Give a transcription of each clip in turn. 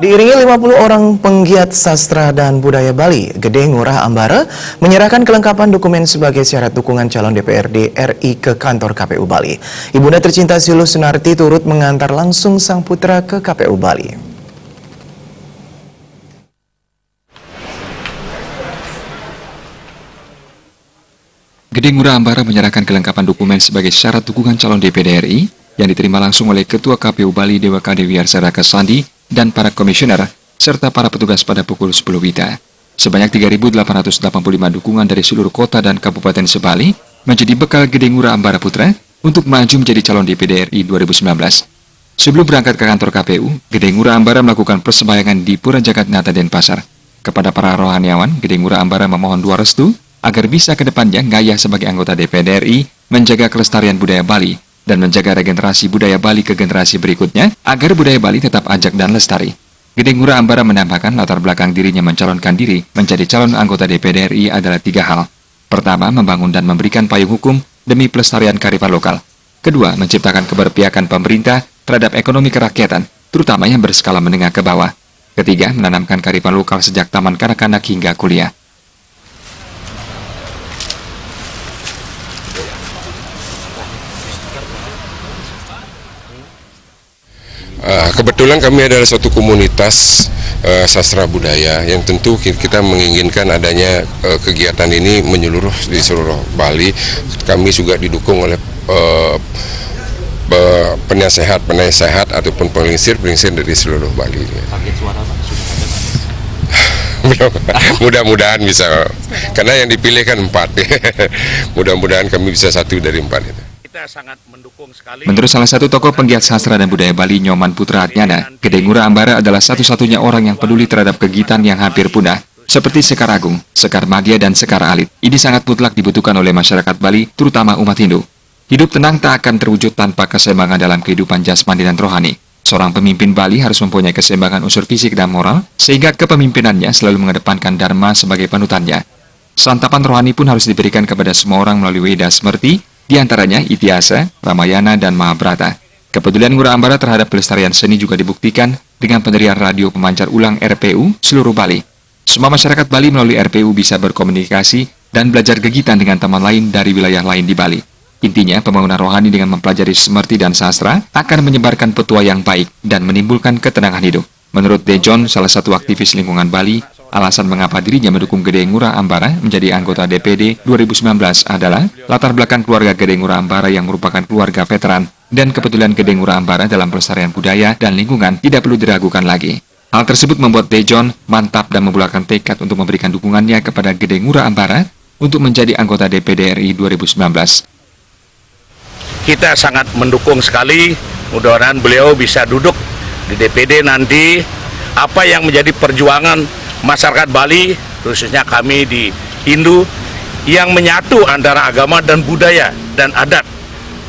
Diiringi 50 orang penggiat sastra dan budaya Bali, Gede Ngurah Ambara menyerahkan kelengkapan dokumen sebagai syarat dukungan calon DPRD RI ke kantor KPU Bali. Ibunda tercinta Silus Sunarti turut mengantar langsung sang putra ke KPU Bali. Gede Ngurah Ambara menyerahkan kelengkapan dokumen sebagai syarat dukungan calon DPRD RI yang diterima langsung oleh Ketua KPU Bali Dewa Kadewi Arsaraka Sandi dan para komisioner, serta para petugas pada pukul 10 WITA. Sebanyak 3.885 dukungan dari seluruh kota dan kabupaten se-Bali menjadi bekal Gede Ngurah Ambara Putra untuk maju menjadi calon DPRD RI 2019. Sebelum berangkat ke kantor KPU, Gede Ngurah Ambara melakukan persembayangan di Pura Jagatnata Denpasar. Kepada para rohaniawan, Gede Ngurah Ambara memohon doa restu agar bisa ke depannya ngayah sebagai anggota DPRD RI menjaga kelestarian budaya Bali dan menjaga regenerasi budaya Bali ke generasi berikutnya agar budaya Bali tetap ajak dan lestari. Gede Ngurah Ambara menambahkan latar belakang dirinya mencalonkan diri menjadi calon anggota DPRD RI adalah 3 hal. Pertama, membangun dan memberikan payung hukum demi pelestarian kearifan lokal. Kedua, menciptakan keberpihakan pemerintah terhadap ekonomi kerakyatan, terutama yang berskala menengah ke bawah. Ketiga, menanamkan kearifan lokal sejak taman kanak-kanak hingga kuliah. Kebetulan kami adalah suatu komunitas sastra budaya yang tentu kita menginginkan adanya kegiatan ini menyeluruh di seluruh Bali. Kami juga didukung oleh penasehat ataupun pelingsir dari seluruh Bali. Target suara Pak sudah ada? Mudah-mudahan bisa, karena yang dipilih kan 4. Mudah-mudahan kami bisa 1 dari 4 itu. Kita sangat mendukung sekali. Menurut salah satu tokoh penggiat sastra dan budaya Bali, Nyoman Putra Adnyana, Gede Ngurah Ambara adalah satu-satunya orang yang peduli terhadap kegiatan yang hampir punah, seperti Sekar Agung, Sekar Madya, dan Sekar Alit. Ini sangat mutlak dibutuhkan oleh masyarakat Bali, terutama umat Hindu. Hidup tenang tak akan terwujud tanpa keseimbangan dalam kehidupan jasmani dan rohani. Seorang pemimpin Bali harus mempunyai keseimbangan unsur fisik dan moral, sehingga kepemimpinannya selalu mengedepankan Dharma sebagai panutannya. Santapan rohani pun harus diberikan kepada semua orang melalui Weda Smrti, di antaranya Itiasa, Ramayana, dan Mahabharata. Kepedulian Ngurah Ambara terhadap pelestarian seni juga dibuktikan dengan pendirian radio pemancar ulang RPU seluruh Bali. Semua masyarakat Bali melalui RPU bisa berkomunikasi dan belajar gigitan dengan teman lain dari wilayah lain di Bali. Intinya, pembangunan rohani dengan mempelajari Smrti dan sastra akan menyebarkan petua yang baik dan menimbulkan ketenangan hidup. Menurut Dejon, salah satu aktivis lingkungan Bali, alasan mengapa dirinya mendukung Gede Ngurah Ambara menjadi anggota DPD 2019 adalah latar belakang keluarga Gede Ngurah Ambara yang merupakan keluarga veteran, dan kepedulian Gede Ngurah Ambara dalam pelestarian budaya dan lingkungan tidak perlu diragukan lagi. Hal tersebut membuat Dejon mantap dan membulatkan tekad untuk memberikan dukungannya kepada Gede Ngurah Ambara untuk menjadi anggota DPD RI 2019. Kita sangat mendukung sekali, mudah-mudahan beliau bisa duduk di DPD nanti. Apa yang menjadi perjuangan masyarakat Bali, khususnya kami di Hindu, yang menyatu antara agama dan budaya dan adat.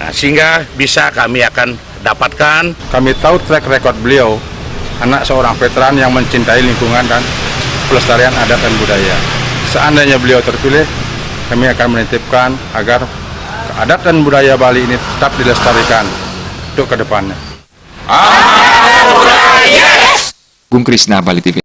Nah, sehingga bisa kami akan dapatkan. Kami tahu track record beliau, anak seorang veteran yang mencintai lingkungan dan pelestarian adat dan budaya. Seandainya beliau terpilih, kami akan menitipkan agar adat dan budaya Bali ini tetap dilestarikan untuk ke depannya. Gung Krisna, Bali TV.